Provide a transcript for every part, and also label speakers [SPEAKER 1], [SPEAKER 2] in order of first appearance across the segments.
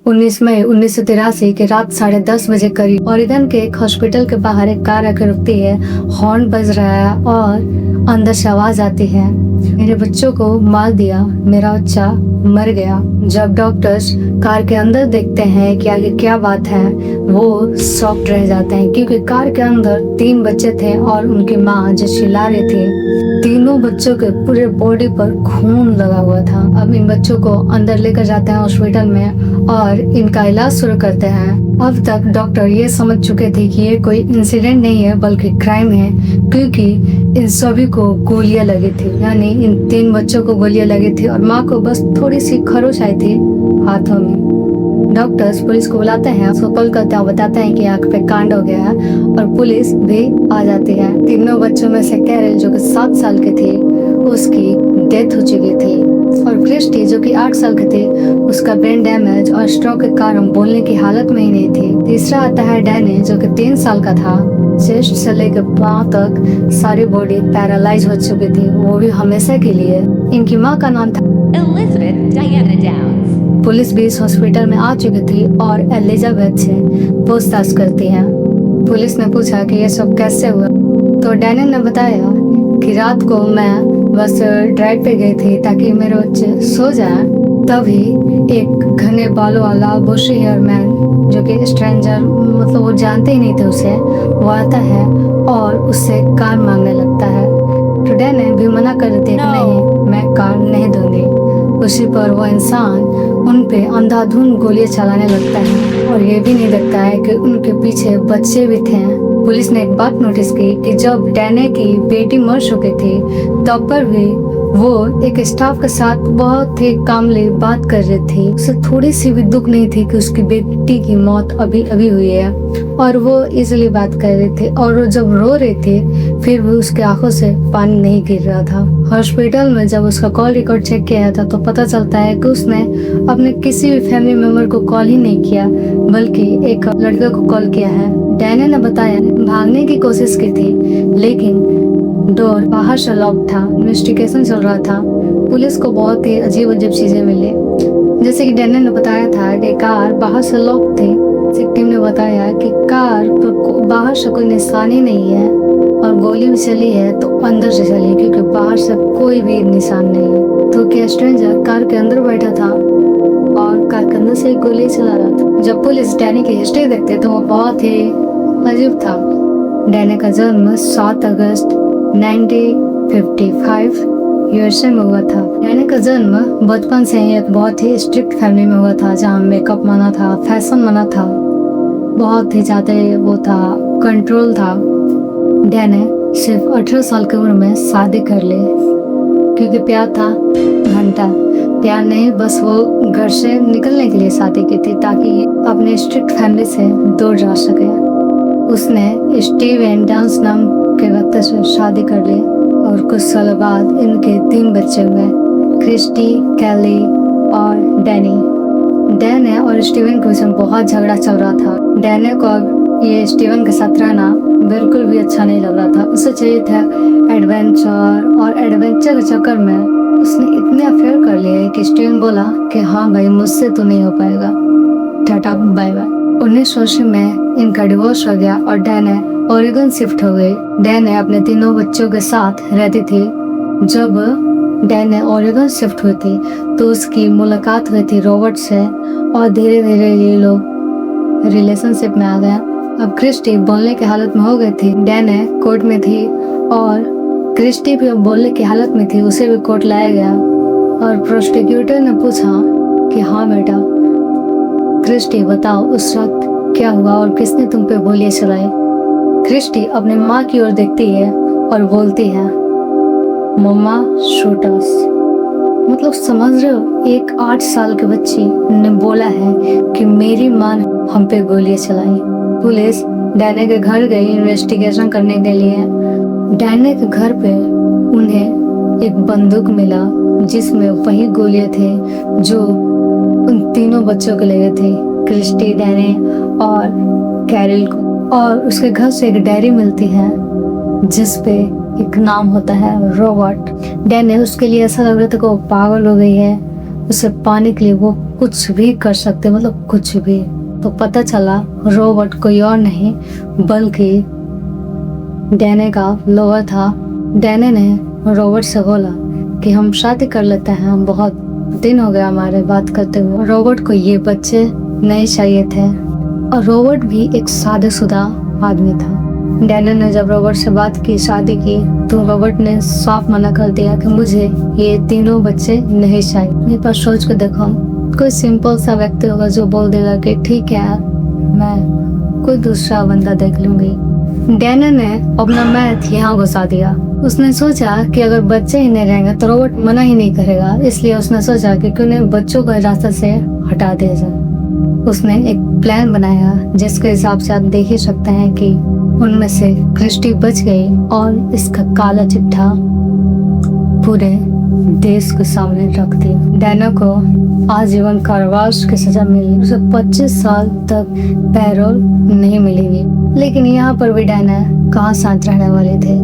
[SPEAKER 1] 19 मई 1983 की रात 10:30 बजे करीब ओरेगन के एक हॉस्पिटल के बाहर एक कार आकर रुकती है। हॉर्न बज रहा है और अंदर से आवाज आती है, मेरे बच्चों को मार दिया, मेरा बच्चा मर गया। जब डॉक्टर्स कार के अंदर देखते हैं कि आगे क्या बात है, वो शॉक्ड रह जाते हैं क्योंकि कार के अंदर 3 बच्चे थे और उनकी माँ जो चिल्ला रही थी। तीनों बच्चों के पूरे बॉडी पर खून लगा हुआ था। अब इन बच्चों को अंदर लेकर जाते हैं हॉस्पिटल में और इनका इलाज शुरू करते हैं। अब तक डॉक्टर ये समझ चुके थे कि ये कोई इंसिडेंट नहीं है बल्कि क्राइम है, क्योंकि इन सभी को गोलियां लगी थी, यानी इन 3 बच्चों को गोलियां लगी थी और माँ को बस थोड़ी सी खरोच आई थी हाथों में। डॉक्टर्स पुलिस को बुलाते हैं, उसको कॉल करते हैं, बताते हैं कि आंख पे कांड हो गया है और पुलिस भी आ जाती है। तीनों बच्चों में से कैरल जो कि 7 साल के थे उसकी डेथ हो चुकी थी और क्रिस्टी जो कि 8 साल के थे उसका ब्रेन डैमेज और स्ट्रोक के कारण बोलने की हालत में ही नहीं थी। तीसरा आता है डैनी जो कि 3 साल का था। चेस्ट से लेकर पांव तक सारी बॉडी पैरालाइज हो चुकी थी, वो भी हमेशा के लिए। इनकी माँ का नाम था
[SPEAKER 2] Elizabeth Diana Downs।
[SPEAKER 1] पुलिस भी इस हॉस्पिटल में आ चुकी थी और एलिजाबेथ से पूछताछ करती है। पुलिस ने पूछा कि ये सब कैसे हुआ, तो डैनियल ने बताया कि रात को मैं बस ड्राइव पे गई थी ताकि मेरे बच्चे सो जाएं। तभी एक घने बालों वाला बुशी हेयर मैन जो कि स्ट्रेंजर, मतलब वो जानते ही नहीं थे उसे, वो आता है और उससे कार मांगने लगता है। तो डैनियल भी मना कर देती है कि नहीं, मैं कार नहीं दूंगी। उसी पर वो इंसान उन पे अंधाधुंध गोलियां चलाने लगता है और ये भी नहीं देखता है कि उनके पीछे बच्चे भी थे। पुलिस ने एक बात नोटिस की कि जब डैने की बेटी मर चुकी थी तब पर भी वो एक स्टाफ के साथ बहुत ही कामली बात कर रही थी। उसे थोड़ी सी भी दुख नहीं थी कि उसकी बेटी की मौत अभी अभी हुई है और वो इजीली बात कर रही थी और वो जब रो रही थी फिर भी उसके आंखों से पानी नहीं गिर रहा था। हॉस्पिटल में जब उसका कॉल रिकॉर्ड चेक किया था तो पता चलता है कि उसने अपने किसी भी फैमिली मेंबर को कॉल ही नहीं किया बल्कि एक लड़के को कॉल किया है। डैनियल ने बताया भागने की कोशिश की थी लेकिन डोर बाहर से लॉक था। इन्वेस्टिगेशन चल रहा था। पुलिस को बहुत ही अजीब अजीब चीजें मिली, जैसे कि डैनियल ने बताया था कि कार बाहर से लॉक थी। टीम ने बताया कि कार पर बाहर से कोई निशान ही नहीं है और गोली भी चली है तो अंदर से चली क्योंकि बाहर से कोई भी निशान नहीं है। तो क्या स्ट्रेंजर कार के अंदर बैठा था और कार के अंदर से एक गोली चला रहा था। जब पुलिस डैनी की हिस्ट्री देखते तो वो बहुत ही अजीब था। डैनी का जन्म 7 अगस्त 1955 यूएसए में हुआ था। डैनी का जन्म बचपन से ही एक बहुत ही स्ट्रिक्ट फैमिली में हुआ था जहाँ मेकअप मना था, फैशन मना था, बहुत ही ज्यादा वो था, कंट्रोल था। डैनी सिर्फ 18 साल की उम्र में शादी कर ली क्योंकि प्यार था घंटा। प्यार नहीं, बस वो घर से निकलने के लिए शादी की थी ताकि अपने स्ट्रिक्ट फैमिली से दूर जा सके। उसने स्टीवन डांस नाम के व्यक्ति से शादी कर ली और कुछ साल बाद इनके 3 बच्चे हुए, क्रिस्टी, कैली और डैनी। डैनी और स्टीवन के बीच में बहुत झगड़ा चल रहा था। डैनी को अब ये स्टीवन के साथ रहना बिल्कुल भी अच्छा नहीं लग रहा था। उसे चाहिए था एडवेंचर और एडवेंचर के चक्कर में उसने इतने अफेयर कर लिए कि स्टीवन बोला कि हाँ भाई मुझसे तो नहीं हो पाएगा, टाटा बाय बाय। 1980 में इनका डिवोर्स हो गया और डैनी ओरेगन शिफ्ट हो गई। डैनी अपने 3 बच्चों के साथ रहती थी। जब डैनी ओरेगन शिफ्ट हुई थी तो उसकी मुलाकात हुई थी रॉबर्ट से और धीरे धीरे ये लोग रिलेशनशिप में आ गए। अब क्रिस्टी बोलने की हालत में हो गई थी। डैनी कोर्ट में थी और क्रिस्टी भी अब बोलने की हालत में थी, उसे भी कोर्ट लाया गया और प्रोसिक्यूटर ने पूछा कि हाँ बेटा क्रिस्टी बताओ उस वक्त क्या हुआ और किसने तुम पे गोलियां चलाई। क्रिस्टी अपने माँ की ओर देखती है और बोलती है मम्मा शूट अस। मतलब समझ रहे हो, एक 8 साल के बच्ची ने बोला है कि मेरी माँ ने हम पे गोलियां चलाई। पुलिस डैनी के घर गई इन्वेस्टिगेशन करने के लिए। डैनी के घर पे उन्हें एक बंदूक मिला जिसमें वही गोलियां थे जो उन 3 बच्चों को लगे थे, क्रिस्टी, डैनी और कैरल को। और उसके घर से एक डायरी मिलती है जिस पे एक नाम होता है रॉबर्ट। डैनी उसके लिए ऐसा लग रहा था कि वो पागल हो गई है उसे पाने के लिए वो कुछ भी कर सकते, मतलब कुछ भी। तो पता चला रॉबर्ट कोई और नहीं बल्कि डैने का लोअर था। डैने ने रॉबर्ट से बोला कि हम शादी कर लेते हैं, हम बहुत दिन हो गया हमारे बात करते हुए। रॉबर्ट को ये बच्चे नहीं चाहिए थे और रॉबर्ट भी एक शादीशुदा आदमी था। डैने ने जब रॉबर्ट से बात की, शादी की, तो रॉबर्ट ने साफ मना कर दिया कि मुझे ये तीनों बच्चे नहीं चाहिए। मेरे पास सोच के देखो, कोई सिंपल सा व्यक्ति होगा जो बोल देगा कि ठीक है यार, मैं कोई दूसरा बंदा देख लूंगी। डैने ने अपना मैथ यहाँ घुसा दिया। उसने सोचा कि अगर बच्चे ही नहीं रहेंगे तो रॉबर्ट मना ही नहीं करेगा, इसलिए उसने सोचा कि क्यों नहीं बच्चों को रास्ते से हटा दिया जाए। उसने एक प्लान बनाया जिसके हिसाब से आप देख ही सकते हैं कि उनमें से क्रिस्टी बच गई और इसका काला चिट्ठा पूरे देश के सामने रख दिया। डैना को आजीवन कारावास की सजा मिली, उसे 25 साल तक पैरोल नहीं मिलेगी। लेकिन यहाँ पर भी डैना कहाँ साथ रहने वाले थे,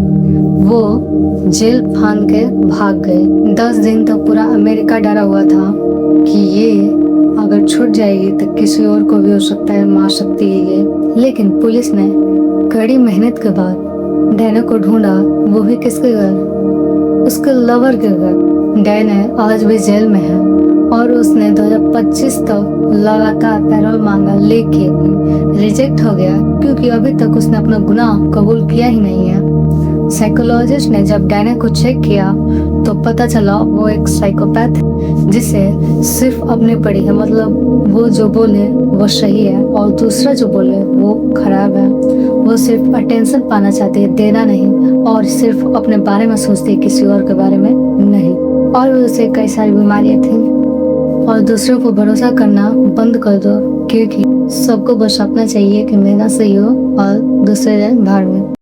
[SPEAKER 1] वो जेल फान के भाग गए। 10 दिन तक पूरा अमेरिका डरा हुआ था कि ये अगर छूट जाएगी तो किसी और को भी हो सकता है, मार सकती है ये। लेकिन पुलिस ने कड़ी मेहनत के बाद डैना को ढूंढा, वो भी किसके घर, उसके लवर के घर। डैना आज भी जेल में है और उसने 2025 तक लगातार पैरोल मांगा, लेकिन रिजेक्ट हो गया क्योंकि अभी तक उसने अपना गुनाह कबूल किया ही नहीं है। साइकोलॉजिस्ट ने जब डैना को चेक किया तो पता चला वो एक साइकोपैथ है जिसे सिर्फ अपनी पड़ी है, मतलब वो जो बोले वो सही है और दूसरा जो बोले वो खराब है। वो सिर्फ अटेंशन पाना चाहती है, देना नहीं, और सिर्फ अपने बारे में सोचती है, किसी और के बारे में नहीं। और उसे कई सारी बीमारियां थी। और दूसरों को भरोसा करना बंद कर दो, क्योंकि सबको बस अपना चाहिए कि मेरा सही हो और दूसरे भाड़ में।